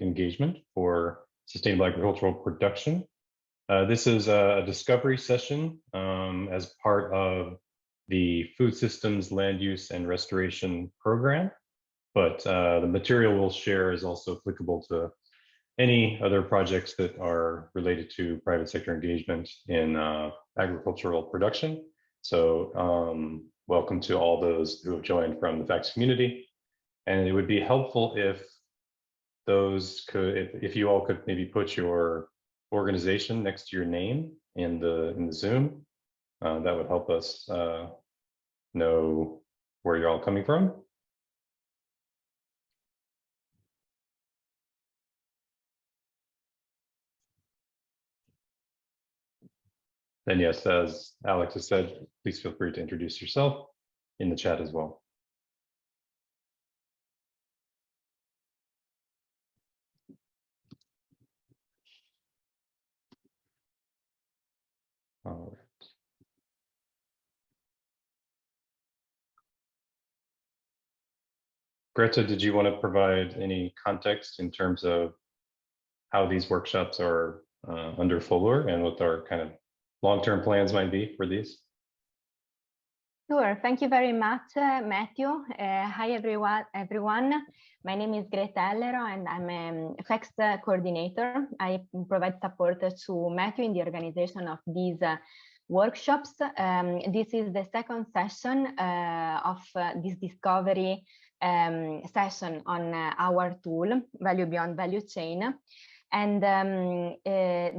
engagement for sustainable agricultural production. This is a discovery session as part of the Food Systems Land Use and Restoration Program, but the material we'll share is also applicable to any other projects that are related to private sector engagement in agricultural production. So welcome to all those who have joined from the FACS community. And it would be helpful if if you all could maybe put your organization next to your name in the Zoom. That would help us know where you're all coming from. And yes, as Alex has said, please feel free to introduce yourself in the chat as well. All right. Greta, did you want to provide any context in terms of how these workshops are under FOLUR and what our kind of long-term plans might be for these? Sure. Thank you very much, Matthew. Hi, everyone. My name is Greta Ellero, and I'm a FACS coordinator. I provide support to Matthew in the organization of these workshops. This is the second session of this discovery session on our tool, Value Beyond Value Chain. And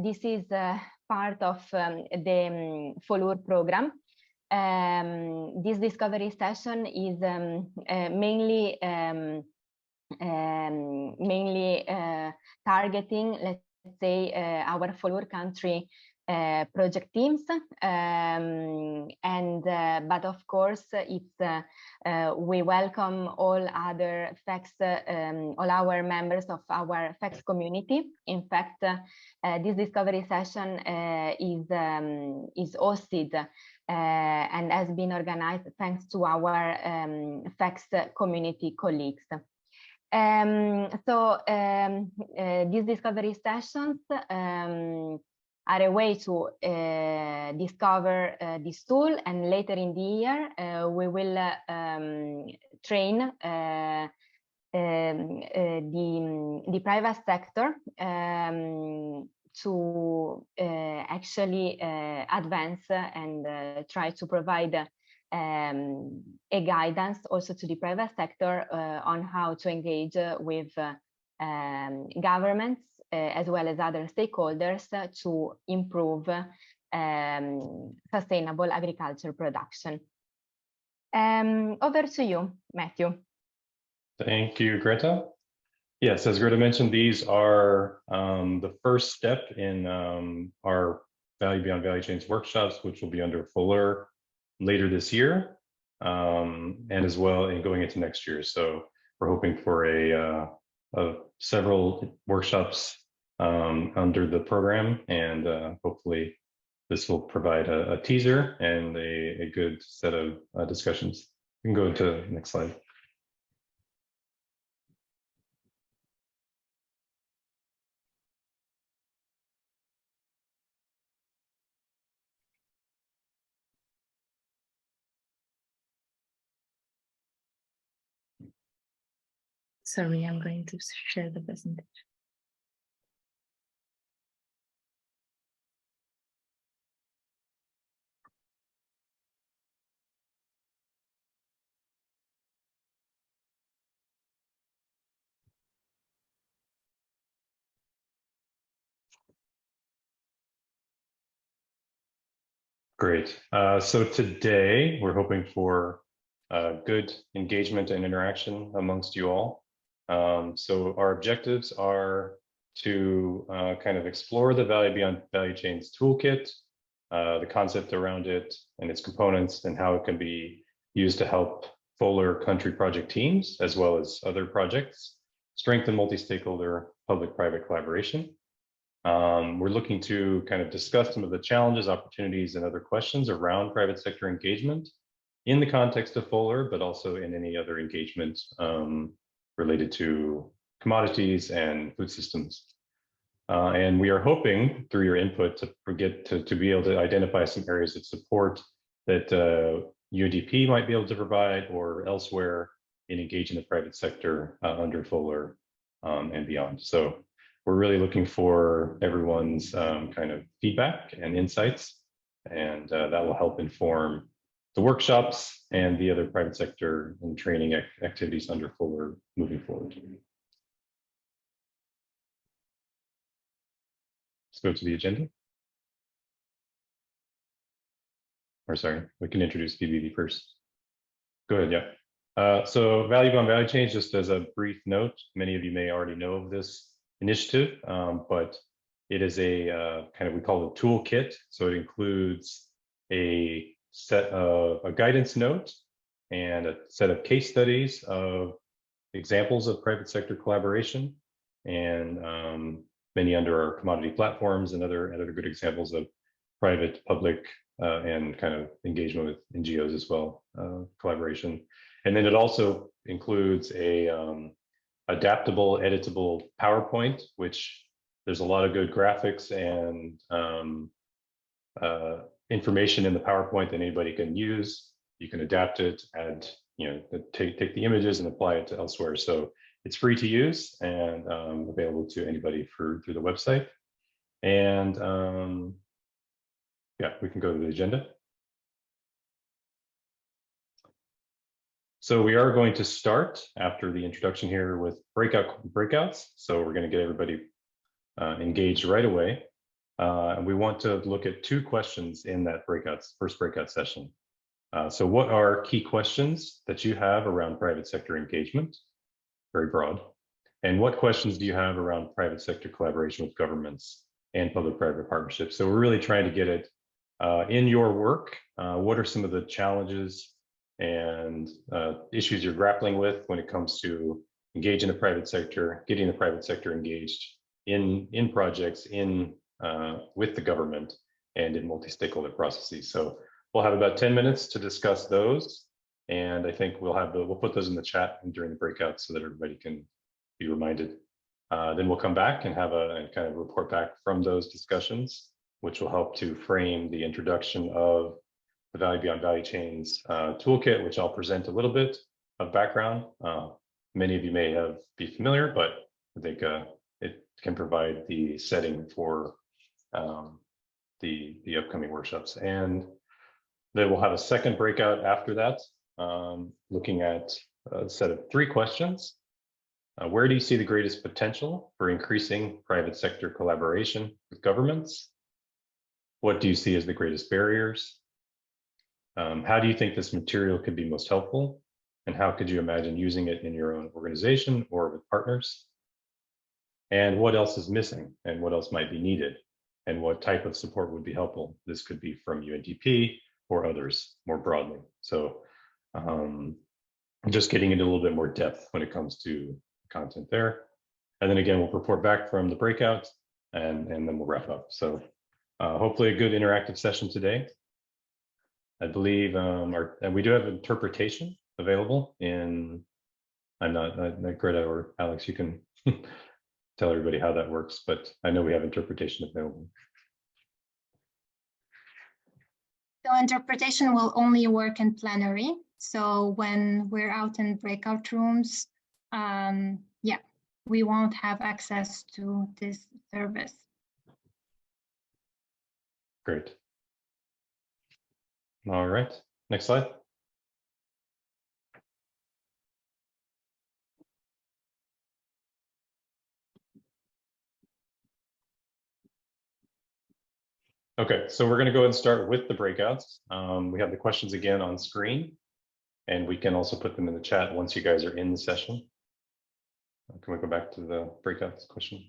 this is part of the FOLUR program. This discovery session is mainly targeting, let's say, our FOLUR country project teams, but of course we welcome all other FACS, all our members of our FACS community. In fact, this discovery session is hosted and has been organized thanks to our FACS community colleagues. These discovery sessions are a way to discover this tool, and later in the year we will train the private sector to actually advance and try to provide a guidance also to the private sector on how to engage with governments as well as other stakeholders to improve sustainable agriculture production. Over to you, Matthew. Thank you, Greta. Yes, as Greta mentioned, these are the first step in our Value Beyond Value Chains workshops, which will be under FOLUR later this year, and as well in going into next year. So we're hoping for several workshops under the program, and hopefully this will provide a teaser and a good set of discussions. We can go into the next slide. Sorry, I'm going to share the presentation. Great. So today we're hoping for good engagement and interaction amongst you all. So our objectives are to kind of explore the Value Beyond Value Chains toolkit, the concept around it and its components, and how it can be used to help FOLUR Country Project teams, as well as other projects, strengthen multi-stakeholder public-private collaboration. We're looking to kind of discuss some of the challenges, opportunities, and other questions around private sector engagement in the context of FOLUR, but also in any other engagement related to commodities and food systems. And we are hoping through your input to be able to identify some areas of support that UNDP might be able to provide or elsewhere in engaging the private sector under FOLUR and beyond. So we're really looking for everyone's kind of feedback and insights, and that will help inform the workshops and the other private sector and training activities under FOLUR moving forward. Let's go to the agenda. Or sorry, we can introduce VBV first. Go ahead, yeah. So value beyond value chains, just as a brief note, many of you may already know of this initiative, but it is a kind of, we call it a toolkit. So it includes a set of a guidance note and a set of case studies of examples of private sector collaboration, and many under our commodity platforms and other good examples of private, public, and kind of engagement with NGOs as well, collaboration. And then it also includes a adaptable, editable PowerPoint, which there's a lot of good graphics and information in the PowerPoint that anybody can use. You can adapt it, add, take the images and apply it to elsewhere. So it's free to use and available to anybody through the website. And yeah, we can go to the agenda. So we are going to start after the introduction here with breakouts. So we're going to get everybody engaged right away. And we want to look at 2 questions in that first breakout session. So what are key questions that you have around private sector engagement? Very broad. And what questions do you have around private sector collaboration with governments and public-private partnerships? So we're really trying to get it in your work. What are some of the challenges and issues you're grappling with when it comes to engaging the private sector, getting the private sector engaged in projects with the government and in multi-stakeholder processes. So we'll have about 10 minutes to discuss those, and I think we'll put those in the chat during the breakout so that everybody can be reminded. Then we'll come back and and kind of report back from those discussions, which will help to frame the introduction of the Value Beyond Value Chains toolkit, which I'll present a little bit of background. Many of you may be familiar, but I think it can provide the setting for the upcoming workshops. And then we'll have a second breakout after that, looking at a set of 3 questions. Where do you see the greatest potential for increasing private sector collaboration with governments? What do you see as the greatest barriers? How do you think this material could be most helpful? And how could you imagine using it in your own organization or with partners? And what else is missing and what else might be needed? And what type of support would be helpful? This could be from UNDP or others more broadly. So just getting into a little bit more depth when it comes to content there. And then again, we'll report back from the breakout and then we'll wrap up. So hopefully a good interactive session today. I believe, and we do have interpretation available in, I'm not Greta or Alex, you can tell everybody how that works, but I know we have interpretation available. So interpretation will only work in plenary. So when we're out in breakout rooms, yeah, we won't have access to this service. Great. All right, next slide. Okay, so we're going to go ahead and start with the breakouts. We have the questions again on screen, and we can also put them in the chat once you guys are in the session. Can we go back to the breakouts question?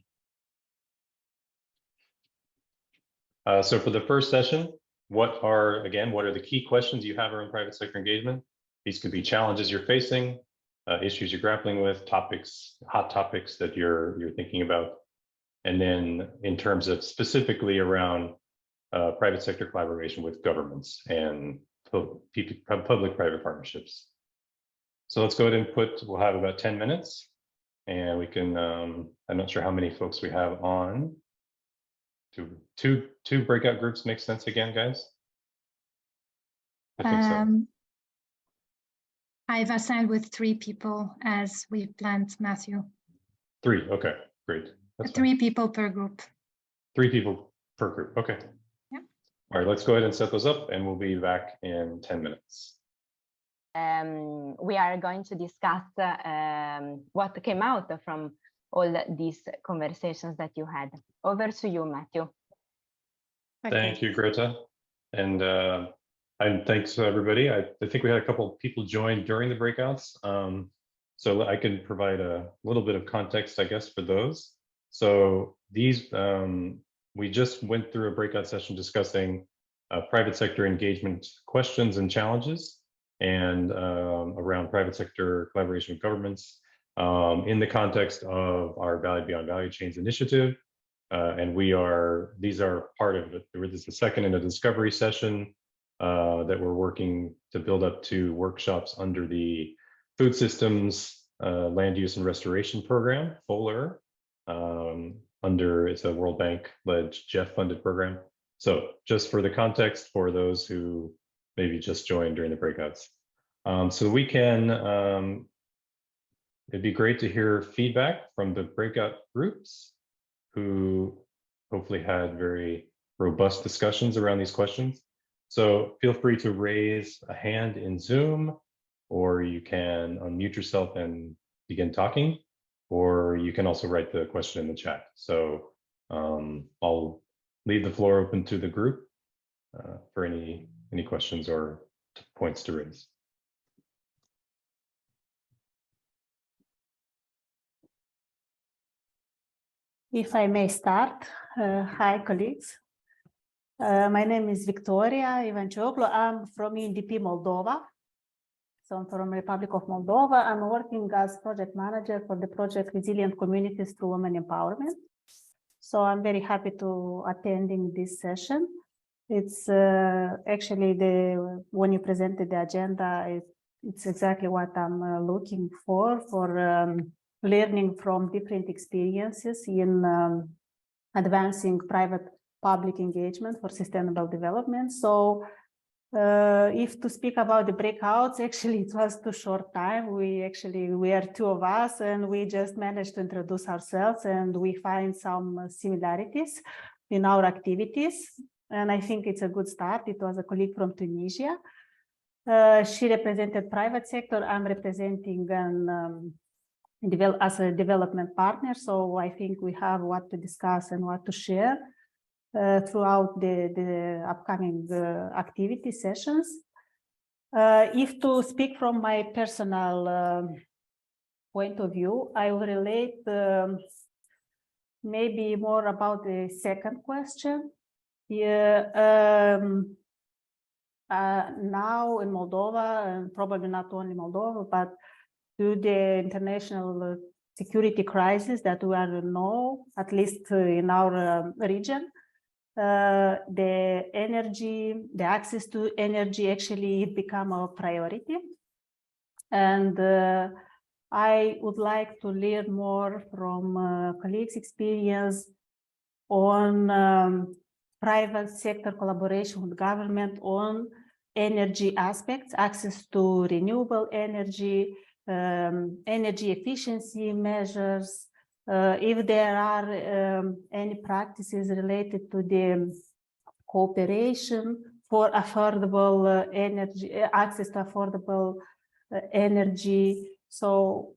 So for the first session, what are the key questions you have around private sector engagement? These could be challenges you're facing, issues you're grappling with, topics, hot topics that you're thinking about. And then in terms of specifically around private sector collaboration with governments and public-private partnerships. So let's go ahead and we'll have about 10 minutes and we can, I'm not sure how many folks we have on. Two breakout groups make sense again, guys? I think so. I've assigned with 3 people as we planned, Matthew. 3, okay, great. That's 3 fine. people per group. 3 people per group, okay. Yeah. All right, let's go ahead and set those up and we'll be back in 10 minutes. We are going to discuss what came out from all these conversations that you had. Over to you, Matthew. Okay. Thank you, Greta. And thanks to everybody. I think we had a couple of people join during the breakouts. So I can provide a little bit of context, I guess, for those. So these, we just went through a breakout session discussing private sector engagement questions and challenges, and around private sector collaboration with governments in the context of our Value Beyond Value Chains initiative. And these are part of it. This is the second in a discovery session that we're working to build up to workshops under the Food Systems Land Use and Restoration Program, FOLUR, it's a World Bank-led GEF-funded program. So just for the context for those who maybe just joined during the breakouts. So we can, it'd be great to hear feedback from the breakout groups who hopefully had very robust discussions around these questions. So feel free to raise a hand in Zoom, or you can unmute yourself and begin talking, or you can also write the question in the chat. So I'll leave the floor open to the group for any questions or points to raise. If I may start, hi colleagues. My name is Victoria Ivancioglu. I'm from UNDP Moldova. So I'm from Republic of Moldova. I'm working as project manager for the project Resilient Communities Through Women Empowerment. So I'm very happy to attending this session. It's actually when you presented the agenda, it's exactly what I'm looking for learning from different experiences in advancing private-public engagement for sustainable development. So if to speak about the breakouts, actually it was too short time. We are 2 of us and we just managed to introduce ourselves, and we find some similarities in our activities. And I think it's a good start. It was a colleague from Tunisia. She represented private sector. I'm representing as a development partner. So I think we have what to discuss and what to share throughout the upcoming activity sessions. If to speak from my personal point of view, I will relate maybe more about the second question. Now in Moldova, and probably not only Moldova, but due to the international security crisis that we all know, at least in our region, the access to energy actually become a priority. And I would like to learn more from colleagues' experience on private sector collaboration with government on energy aspects, access to renewable energy, energy efficiency measures, if there are any practices related to the cooperation for affordable energy, access to affordable energy. So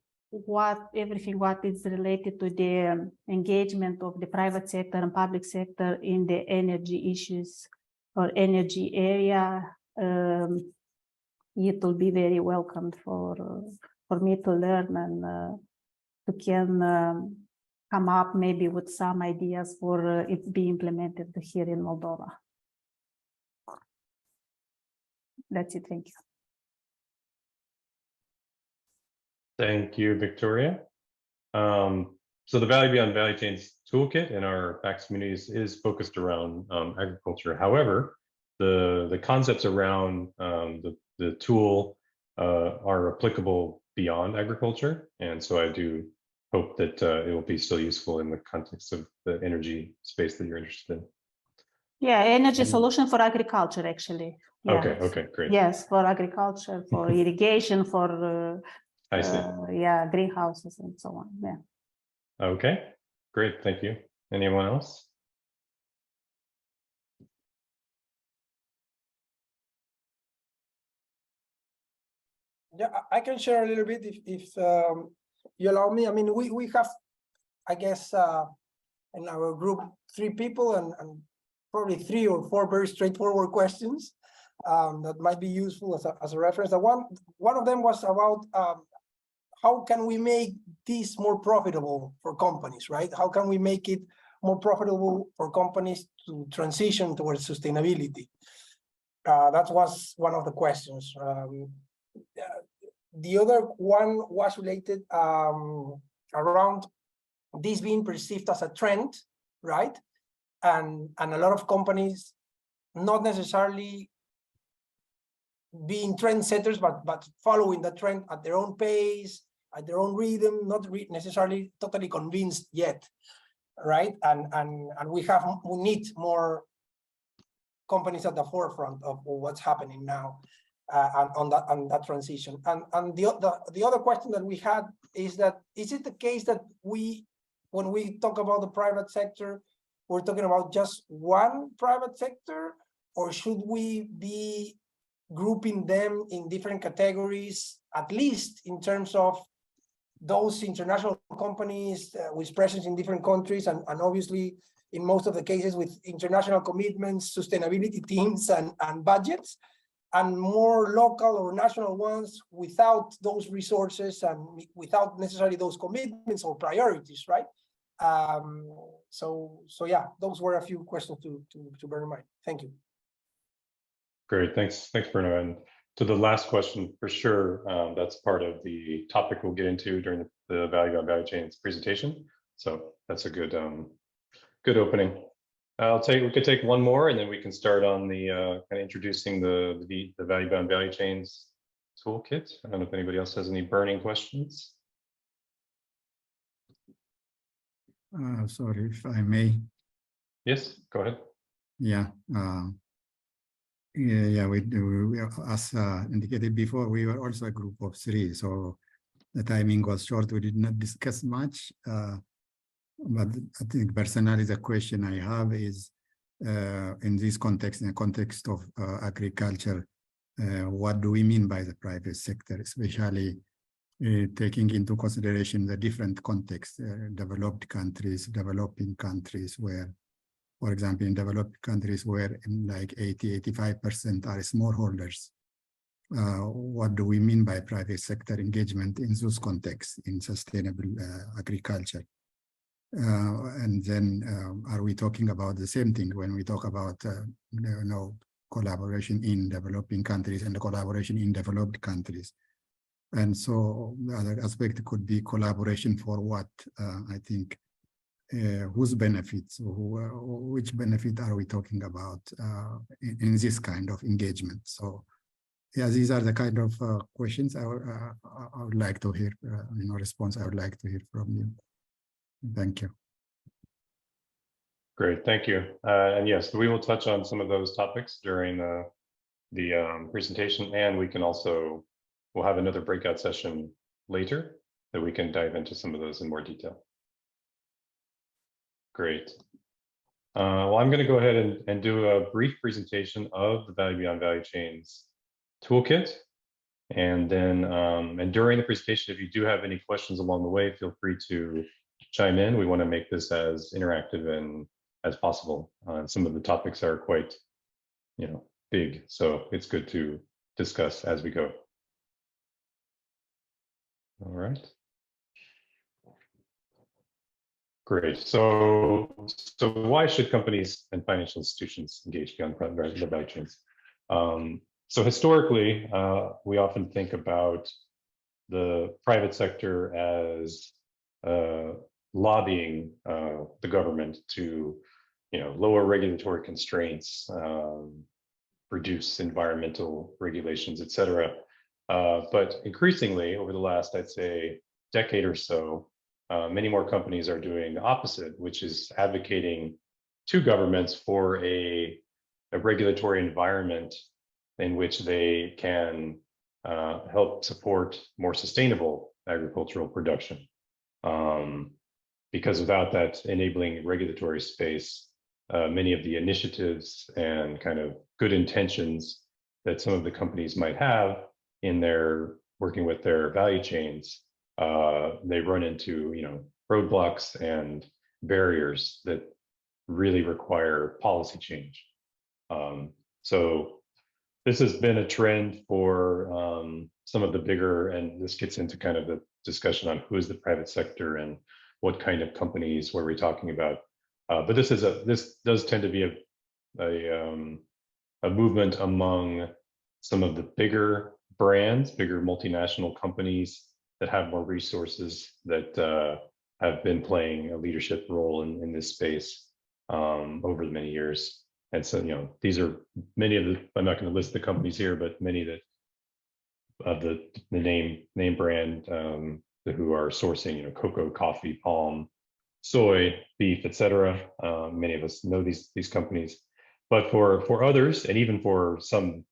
everything what is related to the engagement of the private sector and public sector in the energy issues or energy area, it will be very welcomed for me to learn and to can come up maybe with some ideas for it be implemented here in Moldova. That's it. Thank you. Thank you, Victoria. So the Value Beyond Value Chains toolkit in our FACS communities is focused around agriculture. However, the concepts around the tool are applicable beyond agriculture. And so I do hope that it will be still useful in the context of the energy space that you're interested in. Yeah, energy solution for agriculture, actually. Yeah. Okay, great. Yes, for agriculture, for irrigation, for I see. yeah, greenhouses and so on. Yeah. Okay, great. Thank you. Anyone else? Yeah, I can share a little bit if you allow me. I mean, we have, I guess, in our group 3 people and probably 3 or 4 very straightforward questions that might be useful as a reference. One of them was about how can we make this more profitable for companies, right? How can we make it more profitable for companies to transition towards sustainability? That was one of the questions. The other one was related around this being perceived as a trend, right? And a lot of companies not necessarily being trendsetters, but following the trend at their own pace, at their own rhythm, not necessarily totally convinced yet, right? And we need more companies at the forefront of what's happening now on that transition. And the other question that we had is that, is it the case that when we talk about the private sector, we're talking about just one private sector, or should we be grouping them in different categories, at least in terms of those international companies with presence in different countries, and obviously in most of the cases with international commitments, sustainability teams and budgets, and more local or national ones without those resources and without necessarily those commitments or priorities, right? So yeah, those were a few questions to bear in mind. Thank you. Great, thanks, Bruno. And to the last question, for sure, that's part of the topic we'll get into during the Value on Value Chains presentation. So that's a good good opening. We could take one more, and then we can start on the kind of introducing the Value on Value Chains toolkit. I don't know if anybody else has any burning questions. Sorry, if I may. Yes, go ahead. Yeah. We do. As indicated before, we were also a group of 3, so the timing was short. We did not discuss much, but I think personally the question I have is, in this context, in the context of agriculture, what do we mean by the private sector, especially taking into consideration the different contexts, developed countries, developing countries, where, for example, in developed countries where like 80–85% are smallholders. What do we mean by private sector engagement in those contexts in sustainable agriculture? And then are we talking about the same thing when we talk about collaboration in developing countries and collaboration in developed countries? And so the other aspect could be collaboration for what? I think whose benefits, which benefit are we talking about in this kind of engagement? So yeah, these are the kind of questions I would like to hear, response I would like to hear from you. Thank you. Great, thank you. And yes, we will touch on some of those topics during the presentation, and we can also, we'll have another breakout session later that we can dive into some of those in more detail. Great. Well, I'm going to go ahead and do a brief presentation of the Value Beyond Value Chains toolkit. And then, and during the presentation, if you do have any questions along the way, feel free to chime in. We want to make this as interactive and as possible. Some of the topics are quite, big, so it's good to discuss as we go. All right. Great. So why should companies and financial institutions engage beyond the value chains? So historically, we often think about the private sector as lobbying the government to, lower regulatory constraints, reduce environmental regulations, et cetera. But increasingly, over the last, I'd say, decade or so, many more companies are doing the opposite, which is advocating to governments for a regulatory environment in which they can help support more sustainable agricultural production. Because without that enabling regulatory space, many of the initiatives and kind of good intentions that some of the companies might have in their working with their value chains, they run into, you know, roadblocks and barriers that really require policy change. So this has been a trend for some of the bigger, and this gets into kind of the discussion on who is the private sector and what kind of companies were we talking about. But this does tend to be a movement among some of the bigger brands, bigger multinational companies that have more resources, that have been playing a leadership role in this space over the many years. And so, you know, these are many of the, I'm not going to list the companies here, but many that of the name brand who are sourcing, you know, cocoa, coffee, palm, soy, beef, etc. Many of us know these companies, but for others, and even for some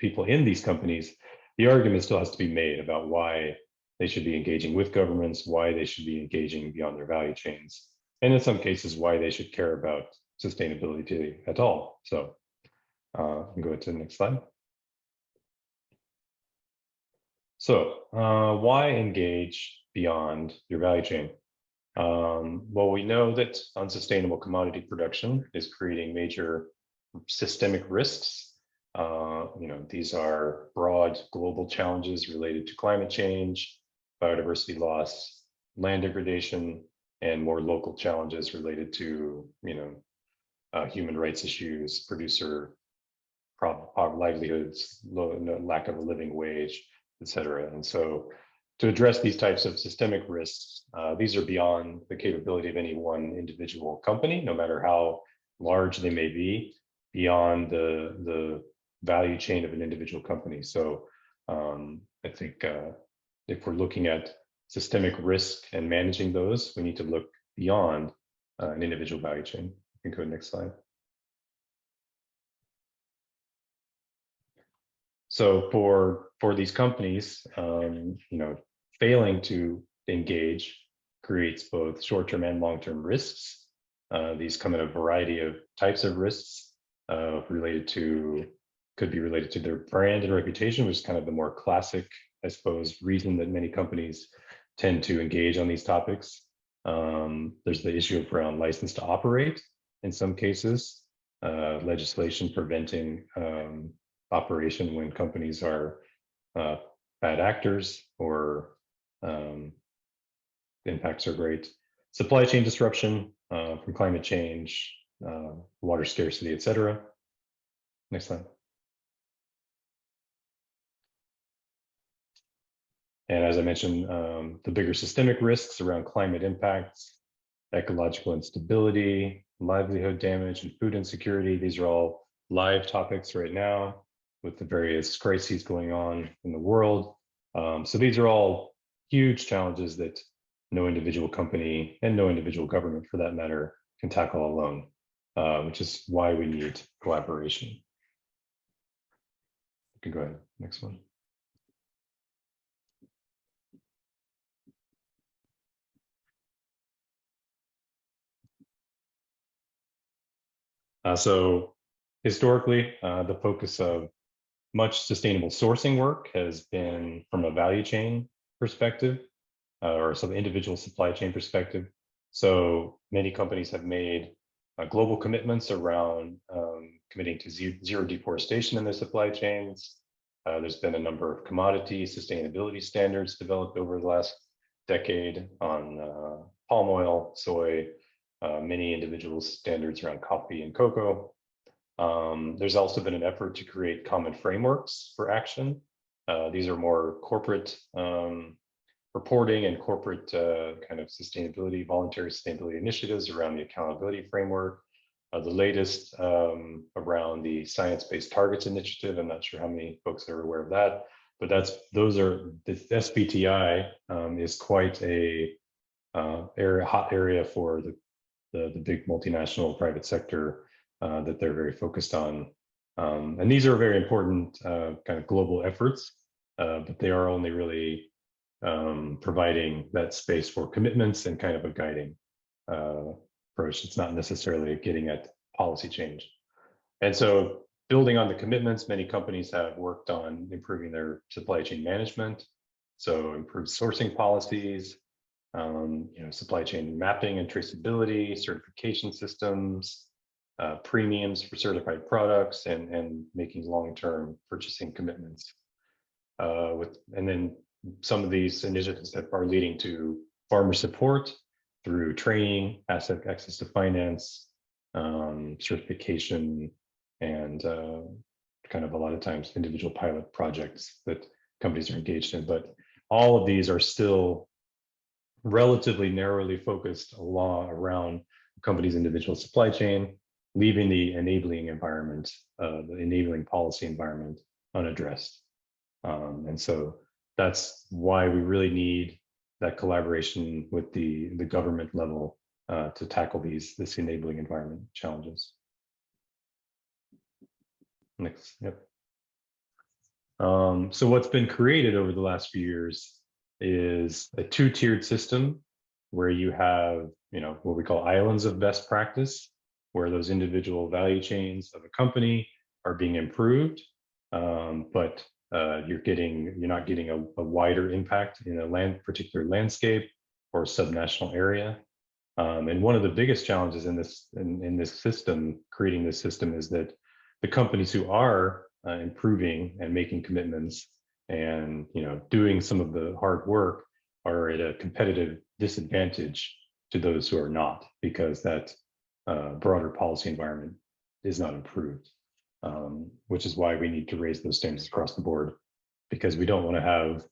people in these companies, the argument still has to be made about why they should be engaging with governments, why they should be engaging beyond their value chains, and in some cases, why they should care about sustainability at all. So I'll go to the next slide. So why engage beyond your value chain? Well, we know that unsustainable commodity production is creating major systemic risks. You know, these are broad global challenges related to climate change, biodiversity loss, land degradation, and more local challenges related to, you know, human rights issues, producer livelihoods, lack of a living wage, etc. And so to address these types of systemic risks, these are beyond the capability of any one individual company, no matter how large they may be, beyond the value chain of an individual company. So I think if we're looking at systemic risk and managing those, we need to look beyond an individual value chain. You can go to the next slide. So for these companies, you know, failing to engage creates both short-term and long-term risks. These come in a variety of types of risks could be related to their brand and reputation, which is kind of the more classic, I suppose, reason that many companies tend to engage on these topics. There's the issue around license to operate in some cases, legislation preventing operation when companies are bad actors or the impacts are great. Supply chain disruption from climate change, water scarcity, etc. Next slide. And as I mentioned, the bigger systemic risks around climate impacts, ecological instability, livelihood damage, and food insecurity. These are all live topics right now with the various crises going on in the world. So these are all huge challenges that no individual company and no individual government, for that matter, can tackle alone, which is why we need collaboration. You can go ahead, next one. So historically, the focus of much sustainable sourcing work has been from a value chain perspective or some individual supply chain perspective. So many companies have made global commitments around committing to zero deforestation in their supply chains. There's been a number of commodity sustainability standards developed over the last decade on palm oil, soy, many individual standards around coffee and cocoa. There's also been an effort to create common frameworks for action. These are more corporate reporting and corporate kind of sustainability, voluntary sustainability initiatives around the accountability framework. The latest around the Science-Based Targets Initiative. I'm not sure how many folks are aware of that, but the SBTI is quite a hot area for the big multinational private sector that they're very focused on. And these are very important kind of global efforts, but they are only really providing that space for commitments and kind of a guiding approach. It's not necessarily getting at policy change. And so building on the commitments, many companies have worked on improving their supply chain management. So improved sourcing policies, supply chain mapping and traceability, certification systems, premiums for certified products, and making long-term purchasing commitments. And then some of these initiatives are leading to farmer support through training, asset access to finance, certification, and kind of a lot of times individual pilot projects that companies are engaged in. But all of these are still relatively narrowly focused around the company's individual supply chain, leaving the enabling environment, the enabling policy environment unaddressed. And so that's why we really need that collaboration with the government level to tackle this enabling environment challenges. Next, yep. So what's been created over the last few years is a two-tiered system where you have, what we call islands of best practice, where those individual value chains of a company are being improved, but you're not getting a wider impact in a particular landscape or subnational area. And one of the biggest challenges in this system, creating this system, is that the companies who are improving and making commitments and doing some of the hard work are at a competitive disadvantage to those who are not, because that broader policy environment is not improved, which is why we need to raise those standards across the board, because we don't want to have,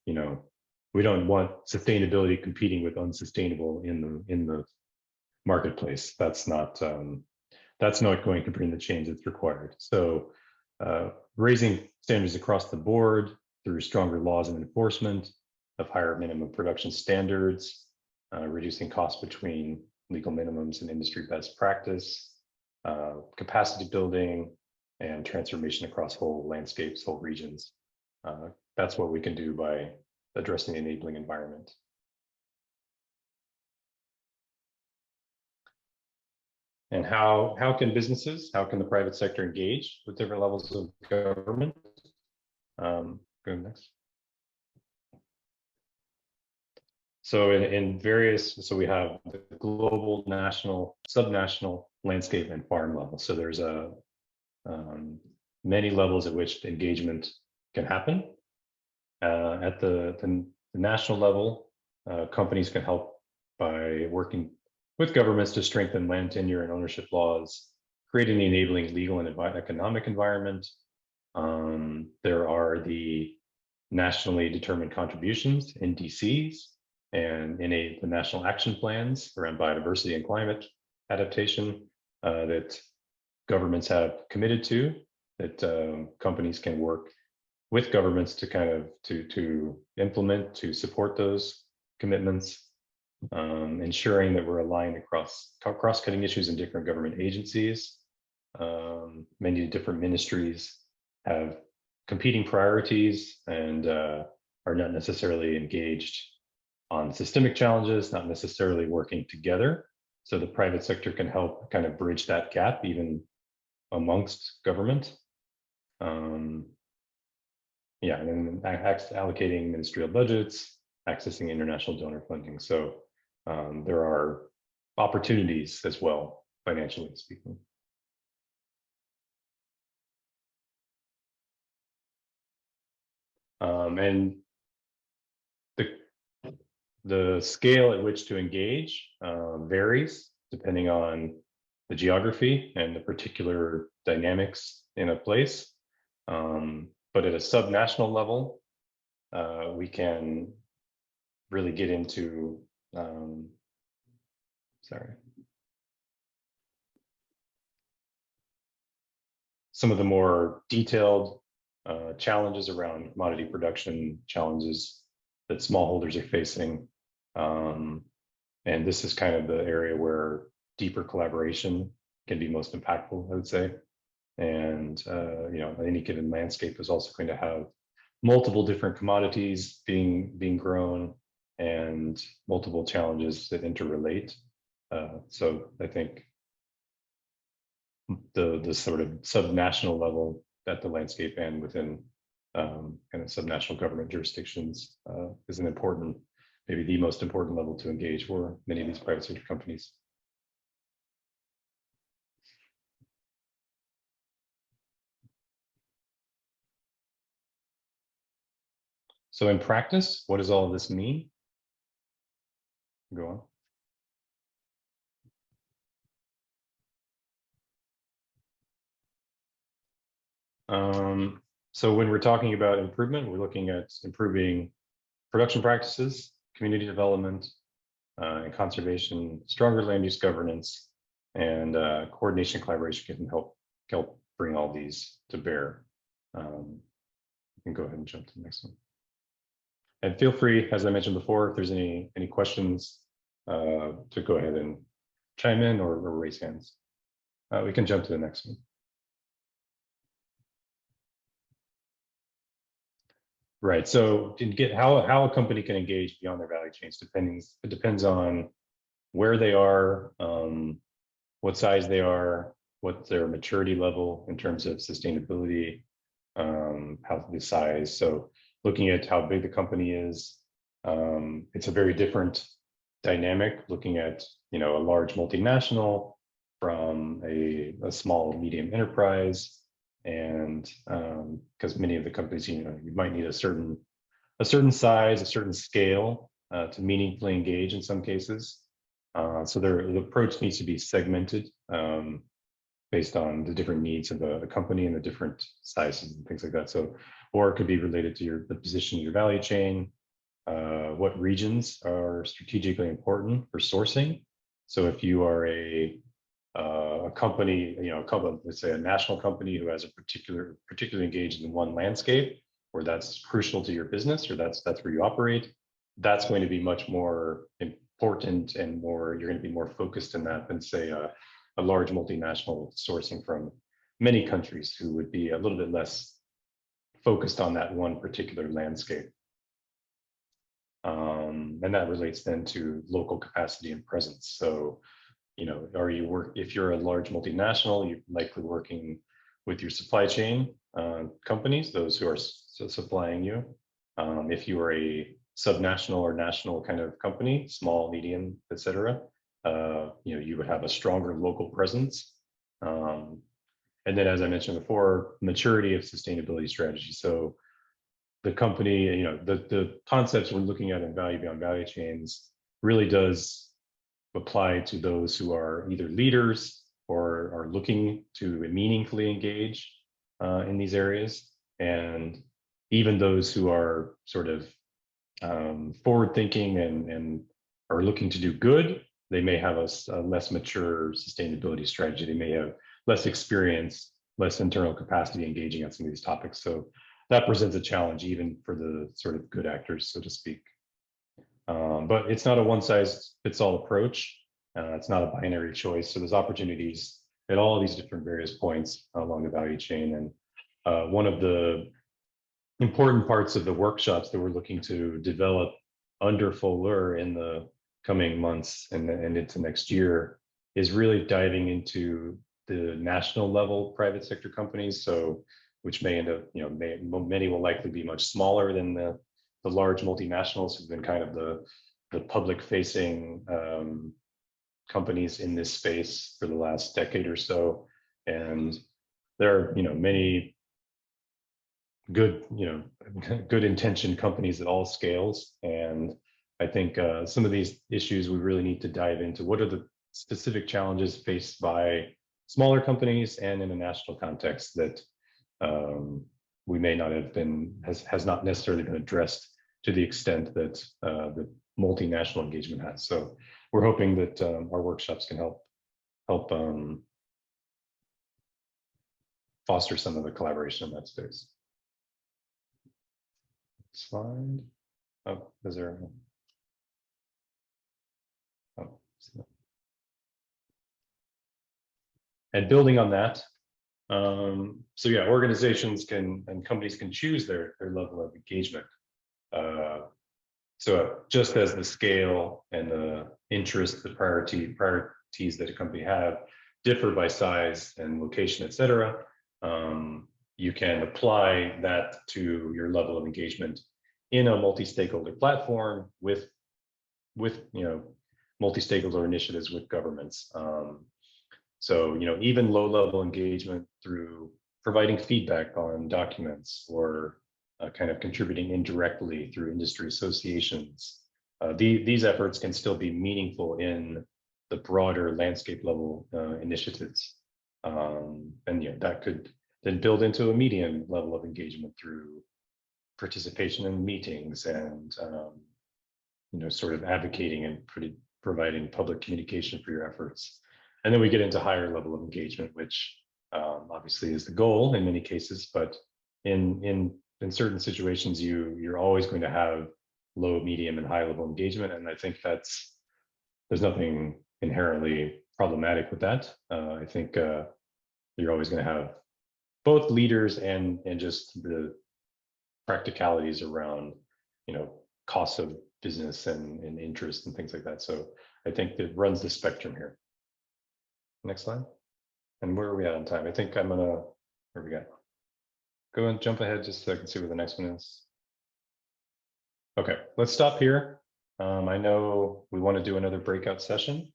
we don't want sustainability competing with unsustainable in the marketplace. That's not going to bring the change that's required. So raising standards across the board through stronger laws and enforcement of higher minimum production standards, reducing costs between legal minimums and industry best practice, capacity building, and transformation across whole landscapes, whole regions. That's what we can do by addressing the enabling environment. And how can the private sector engage with different levels of government? Go next. So so we have the global, national, subnational, landscape, and farm level. So there's many levels at which engagement can happen. At the national level, companies can help by working with governments to strengthen land tenure and ownership laws, creating the enabling legal and economic environment. There are the nationally determined contributions, NDCs, and the national action plans around biodiversity and climate adaptation that governments have committed to, that companies can work with governments to kind of to implement, to support those commitments, ensuring that we're aligned across cross-cutting issues in different government agencies. Many different ministries have competing priorities and are not necessarily engaged on systemic challenges, not necessarily working together. So the private sector can help kind of bridge that gap even amongst government. Yeah, and then allocating ministerial budgets, accessing international donor funding. So there are opportunities as well, financially speaking. And the scale at which to engage varies depending on the geography and the particular dynamics in a place. But at a subnational level, we can really get into, some of the more detailed challenges around commodity production, challenges that smallholders are facing. And this is kind of the area where deeper collaboration can be most impactful, I would say. And any given landscape is also going to have multiple different commodities being grown and multiple challenges that interrelate. So I think the sort of subnational level at the landscape and within kind of subnational government jurisdictions is an important, maybe the most important level to engage for many of these private sector companies. So in practice, what does all of this mean? Go on. So when we're talking about improvement, we're looking at improving production practices, community development, and conservation, stronger land use governance, and coordination and collaboration can help bring all these to bear. You can go ahead and jump to the next one. And feel free, as I mentioned before, if there's any questions, to go ahead and chime in or raise hands. We can jump to the next one. Right. So to get how a company can engage beyond their value chains, it depends on where they are, what size they are, what their maturity level in terms of sustainability, how the size. So looking at how big the company is, it's a very different dynamic looking at a large multinational from a small medium enterprise. And because many of the companies, you might need a certain size, a certain scale to meaningfully engage in some cases. So the approach needs to be segmented based on the different needs of the company and the different sizes and things like that. So, or it could be related to the position of your value chain, what regions are strategically important for sourcing. So if you are a company, let's say a national company who has a particularly engaged in one landscape, or that's crucial to your business, or that's where you operate, that's going to be much more important and you're going to be more focused in that than say a large multinational sourcing from many countries who would be a little bit less focused on that one particular landscape. And that relates then to local capacity and presence. So, if you're a large multinational, you're likely working with your supply chain companies, those who are supplying you. If you are a subnational or national kind of company, small, medium, et cetera, you would have a stronger local presence. And then, as I mentioned before, maturity of sustainability strategy. So the company, the concepts we're looking at in value beyond value chains really does apply to those who are either leaders or are looking to meaningfully engage in these areas. And even those who are sort of forward thinking and are looking to do good, they may have a less mature sustainability strategy. They may have less experience, less internal capacity engaging on some of these topics. So that presents a challenge even for the sort of good actors, so to speak. But it's not a one-size-fits-all approach. It's not a binary choice. So there's opportunities at all of these different various points along the value chain. And one of the important parts of the workshops that we're looking to develop under FOLUR in the coming months and into next year is really diving into the national level private sector companies. So which may end up, many will likely be much smaller than the large multinationals who've been kind of the public facing companies in this space for the last decade or so. And there are, many good intentioned companies at all scales. And I think some of these issues we really need to dive into. What are the specific challenges faced by smaller companies and in a national context that we may not have has not necessarily been addressed to the extent that the multinational engagement has. So we're hoping that our workshops can help foster some of the collaboration in that space. slide. Oh, is there? Oh, and building on that, so yeah, organizations can and companies can choose their level of engagement. So just as the scale and the interest, the priorities that a company have differ by size and location, et cetera, you can apply that to your level of engagement in a multi-stakeholder platform with multi-stakeholder initiatives with governments. So even low-level engagement through providing feedback on documents or kind of contributing indirectly through industry associations. These efforts can still be meaningful in the broader landscape level initiatives. And that could then build into a medium level of engagement through participation in meetings and sort of advocating and providing public communication for your efforts. And then we get into higher level of engagement, which obviously is the goal in many cases, but in certain situations, you're always going to have low, medium, and high level engagement. And I think there's nothing inherently problematic with that. I think you're always going to have both leaders and just the practicalities around, costs of business and interest and things like that. So I think it runs the spectrum here. Next slide. And where are we at on time? I think I'm gonna, where we got? Go and jump ahead just so I can see where the next one is. Okay, let's stop here. I know we want to do another breakout session,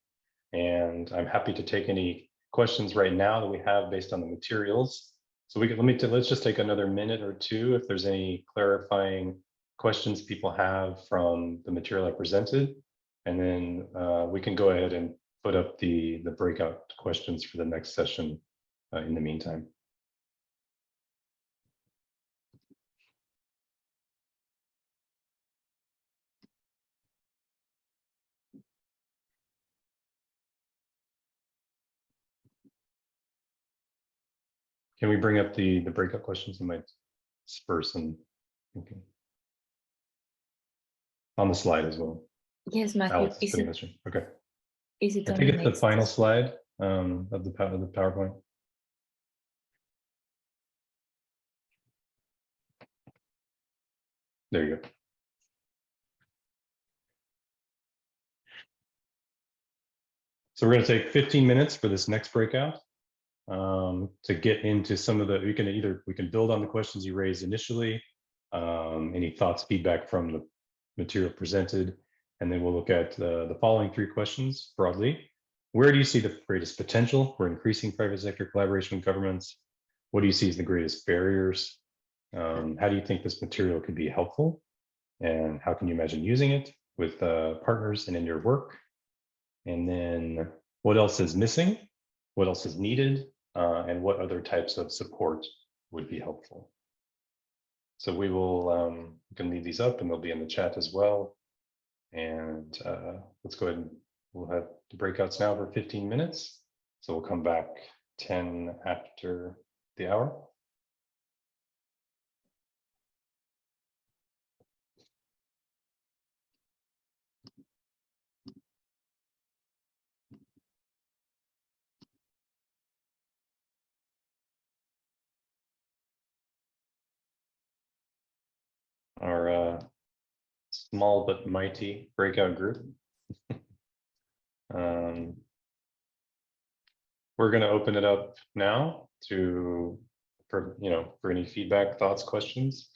and I'm happy to take any questions right now that we have based on the materials. So let's just take another minute or two if there's any clarifying questions people have from the material I presented, and then we can go ahead and put up the breakout questions for the next session in the meantime. Can we bring up the breakout questions? I might spur some thinking on the slide as well. Yes, Matthew. Alex, okay. Is it I think it's the final slide of the PowerPoint. There you go. So we're going to take 15 minutes for this next breakout to get into some of the, we can build on the questions you raised initially, any thoughts, feedback from the material presented, and then we'll look at the following 3 questions broadly. Where do you see the greatest potential for increasing private sector collaboration with governments? What do you see as the greatest barriers? How do you think this material could be helpful? And how can you imagine using it with partners and in your work? And then what else is missing? What else is needed? And what other types of support would be helpful? So we will, we can leave these up and they'll be in the chat as well. And let's go ahead and we'll have the breakouts now for 15 minutes. So we'll come back 10 after the hour. Our small but mighty breakout group. We're going to open it up now for any feedback, thoughts, questions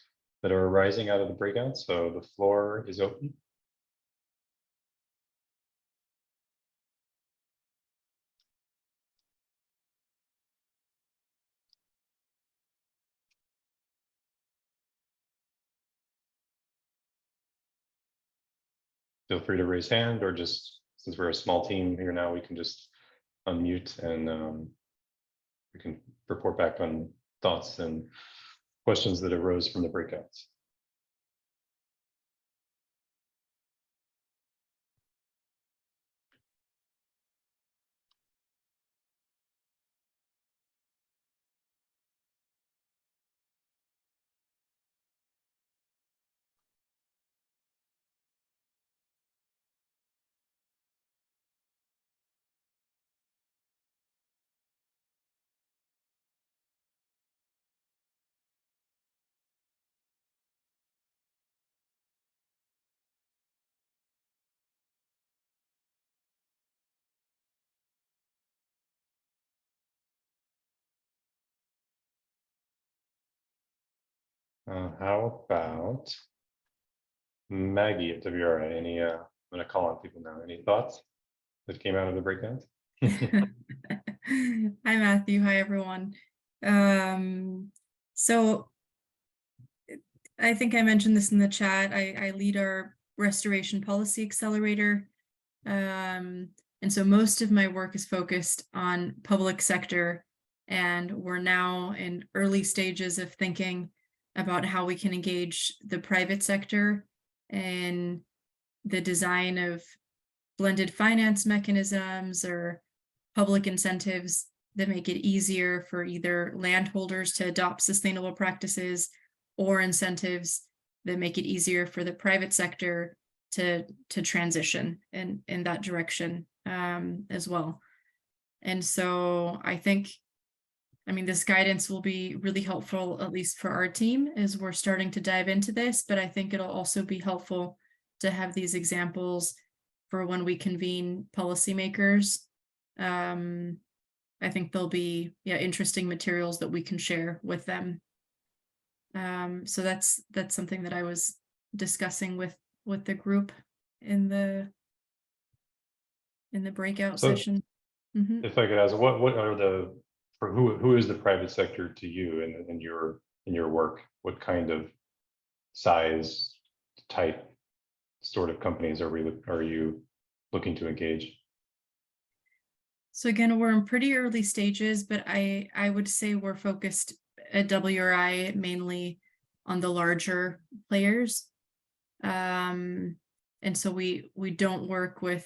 that are arising out of the breakout. So the floor is open. Feel free to raise hand, or just, since we're a small team here now, we can just unmute and we can report back on thoughts and questions that arose from the breakouts. How about Maggie at WRA? Any, I'm going to call on people now. Any thoughts that came out of the breakdowns? Hi, Matthew. Hi, everyone. So I think I mentioned this in the chat. I lead our restoration policy accelerator. And so most of my work is focused on public sector, and we're now in early stages of thinking about how we can engage the private sector in the design of blended finance mechanisms or public incentives that make it easier for either landholders to adopt sustainable practices or incentives that make it easier for the private sector to transition in that direction as well. And so I think, I mean, this guidance will be really helpful, at least for our team, as we're starting to dive into this, but I think it'll also be helpful to have these examples for when we convene policymakers. I think there'll be interesting materials that we can share with them. So that's something that I was discussing with the group in the breakout session. If I could ask, what are the, for who is the private sector to you in your work? What kind of size, type, sort of companies are you looking to engage? So again, we're in pretty early stages, but I would say we're focused at WRI mainly on the larger players. And so we don't work with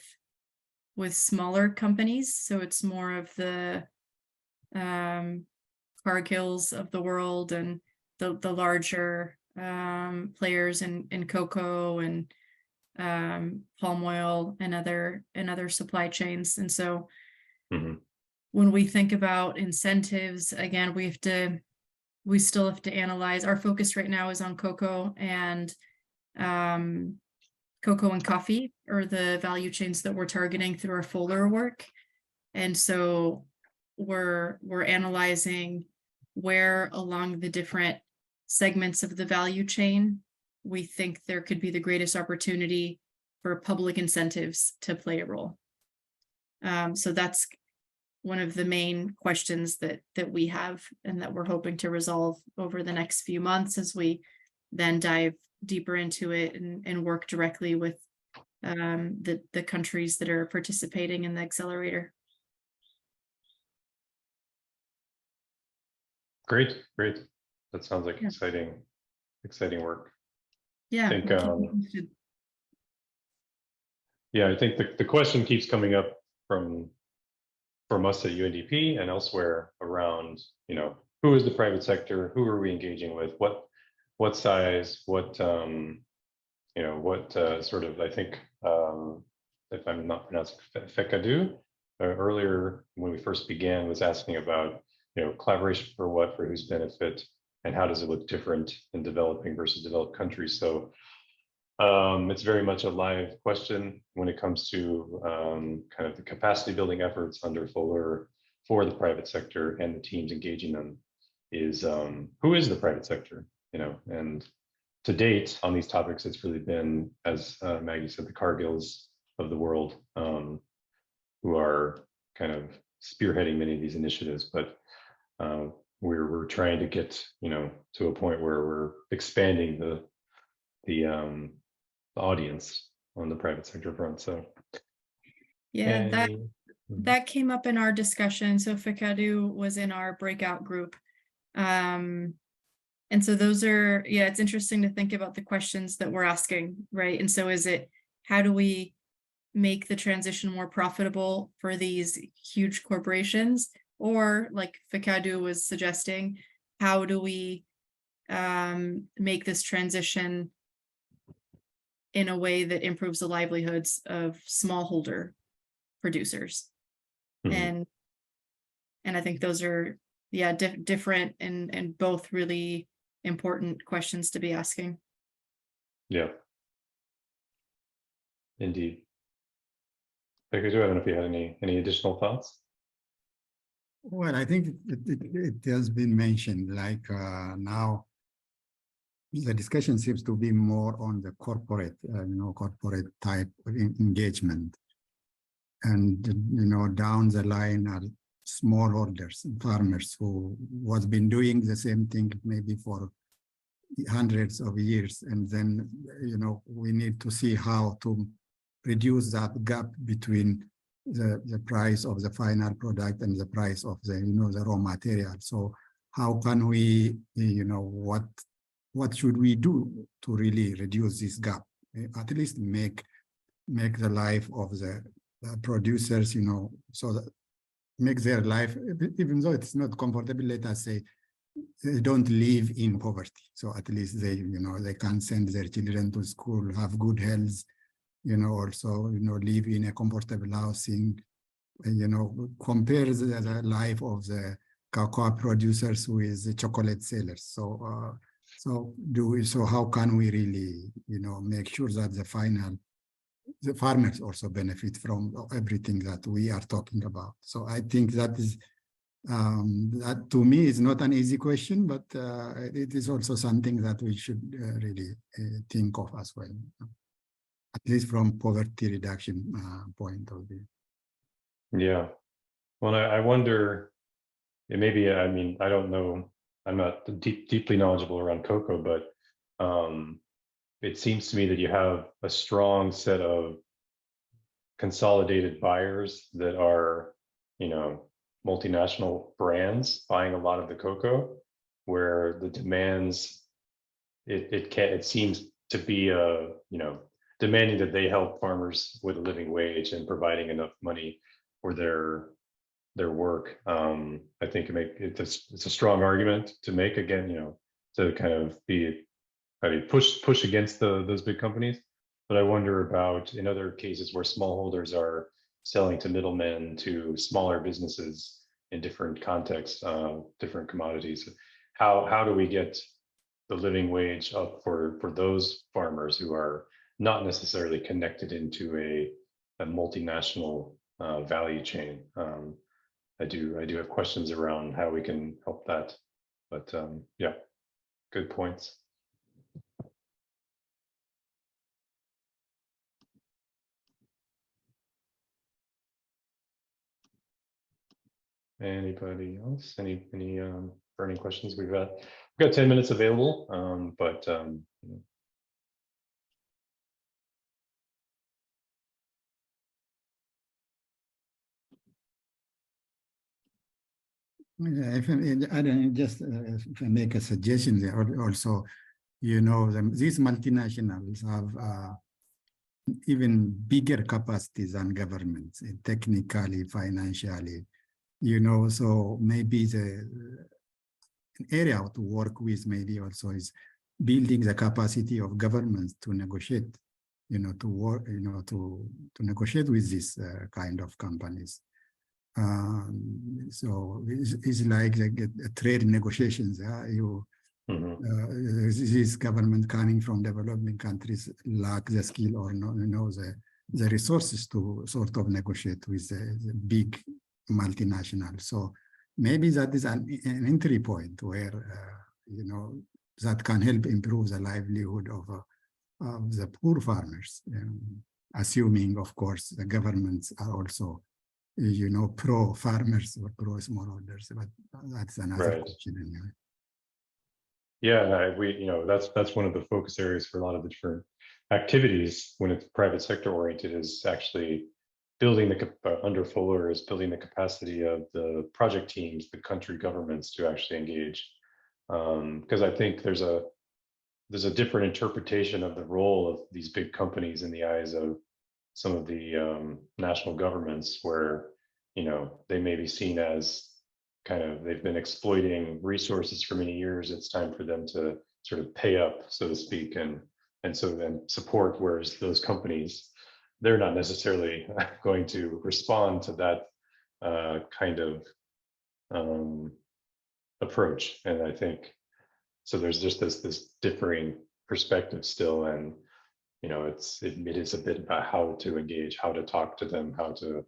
smaller companies. So it's more of the Cargills of the world and the larger players in cocoa and palm oil and other supply chains. And so when we think about incentives, again, we still have to analyze. Our focus right now is on cocoa and coffee are the value chains that we're targeting through our FOLUR work. And so we're analyzing where along the different segments of the value chain we think there could be the greatest opportunity for public incentives to play a role. So that's one of the main questions that we have and that we're hoping to resolve over the next few months as we then dive deeper into it and work directly with the countries that are participating in the accelerator. Great. That sounds like exciting work. Yeah. I think, I think the question keeps coming up from us at UNDP and elsewhere around, who is the private sector? Who are we engaging with? What size? What sort of, I think, if I'm not pronouncing FECADU, earlier when we first began was asking about, collaboration for what, for whose benefit, and how does it look different in developing versus developed countries? So it's very much a live question when it comes to kind of the capacity building efforts under FOLUR for the private sector and the teams engaging them is who is the private sector, and to date on these topics, it's really been, as Maggie said, the Cargills of the world who are kind of spearheading many of these initiatives, but we're trying to get, to a point where we're expanding the audience on the private sector front. So yeah, that came up in our discussion. So FECADU was in our breakout group. And so those are, it's interesting to think about the questions that we're asking, right? And so is it, how do we make the transition more profitable for these huge corporations? Or like FECADU was suggesting, how do we make this transition in a way that improves the livelihoods of smallholder producers? And I think those are, different and both really important questions to be asking. Yeah, indeed. I don't know if you had any additional thoughts. Well, I think it has been mentioned, like now the discussion seems to be more on the corporate, corporate type of engagement. And, down the line are smallholders, farmers who was been doing the same thing maybe for hundreds of years. And then, we need to see how to reduce that gap between the price of the final product and the price of the, the raw material. So how can we, what should we do to really reduce this gap? At least make the life of the producers, so that make their life, even though it's not comfortable, let us say, they don't live in poverty. So at least they, they can send their children to school, have good health, also, live in a comfortable housing, compare the life of the cocoa producers with the chocolate sellers. So, so how can we really, make sure that the farmers also benefit from everything that we are talking about? So I think that is, that to me is not an easy question, but it is also something that we should really think of as well, at least from poverty reduction point of view. Yeah. Well, I wonder, maybe, I mean, I don't know, I'm not deeply knowledgeable around cocoa, but it seems to me that you have a strong set of consolidated buyers that are, multinational brands buying a lot of the cocoa, where the demands, it seems to be demanding that they help farmers with a living wage and providing enough money for their work. I think it's a strong argument to make, again, to kind of push against those big companies. But I wonder about in other cases where smallholders are selling to middlemen, to smaller businesses in different contexts, different commodities. How do we get the living wage up for those farmers who are not necessarily connected into a multinational value chain? I do have questions around how we can help that, but yeah, good points. Anybody else? Any burning questions? We've got 10 minutes available, but If I just if I make a suggestion there also, these multinationals have even bigger capacities than governments, technically, financially, so maybe an area to work with maybe also is building the capacity of governments to negotiate, to work, to negotiate with these kind of companies. So it's like trade negotiations. This government coming from developing countries lack the skill or the resources to sort of negotiate with the big multinational. So maybe that is an entry point where that can help improve the livelihood of the poor farmers, assuming, of course, the governments are also pro farmers or pro smallholders, but that's another question anyway. Yeah, that's one of the focus areas for a lot of the different activities when it's private sector oriented, is actually building under FOLUR is building the capacity of the project teams, the country governments to actually engage. Because I think there's a different interpretation of the role of these big companies in the eyes of some of the national governments, where they may be seen as they've been exploiting resources for many years. It's time for them to sort of pay up, so to speak, and so then support. Whereas those companies, they're not necessarily going to respond to that kind of approach. And I think so. There's just this differing perspective still, and it is a bit about how to engage, how to talk to them, how to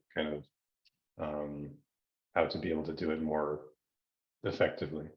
how to be able to do it more effectively.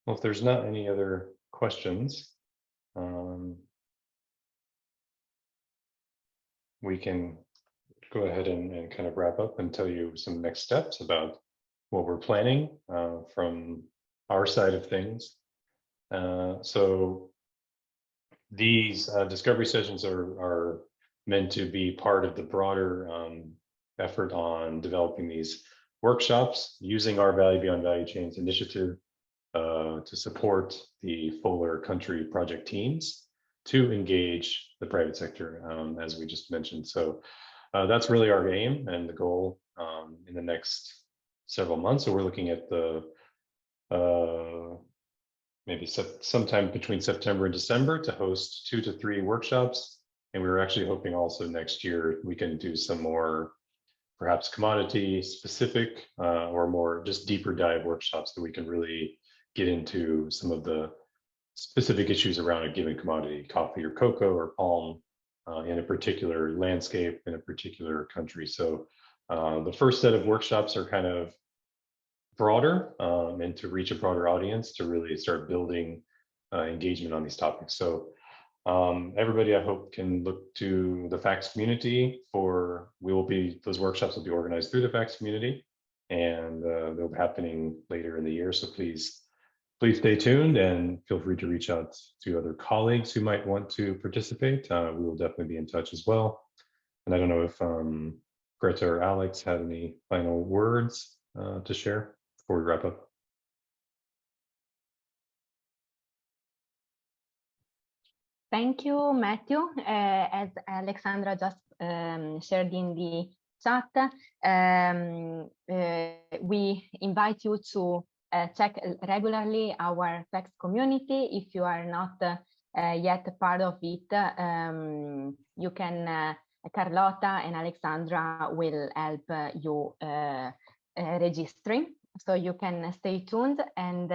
Well, if there's not any other questions, we can go ahead and kind of wrap up and tell you some next steps about what we're planning from our side of things. So these discovery sessions are meant to be part of the broader effort on developing these workshops using our Value Beyond Value Chains initiative to support the FOLUR Country Project teams to engage the private sector, as we just mentioned. So that's really our aim and the goal in the next several months. So we're looking at the maybe sometime between September and December to host 2 to 3 workshops. And we were actually hoping also next year we can do some more perhaps commodity specific or more just deeper dive workshops that we can really get into some of the specific issues around a given commodity, coffee or cocoa or palm in a particular landscape in a particular country. So the first set of workshops are kind of broader and to reach a broader audience to really start building engagement on these topics. So everybody, I hope, can look to the FACS community for, those workshops will be organized through the FACS community, and they'll be happening later in the year. So please stay tuned and feel free to reach out to other colleagues who might want to participate. We will definitely be in touch as well. And I don't know if Greta or Alex had any final words to share before we wrap up. Thank you, Matthew. As Alexandra just shared in the chat, we invite you to check regularly our FACS community. If you are not yet part of it, you can, Carlota and Alexandra will help you registering. So you can stay tuned, and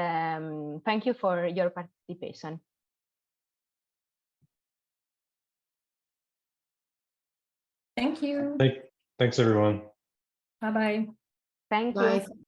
thank you for your participation. Thank you. Thanks, everyone. Bye-bye. Thank Bye. you.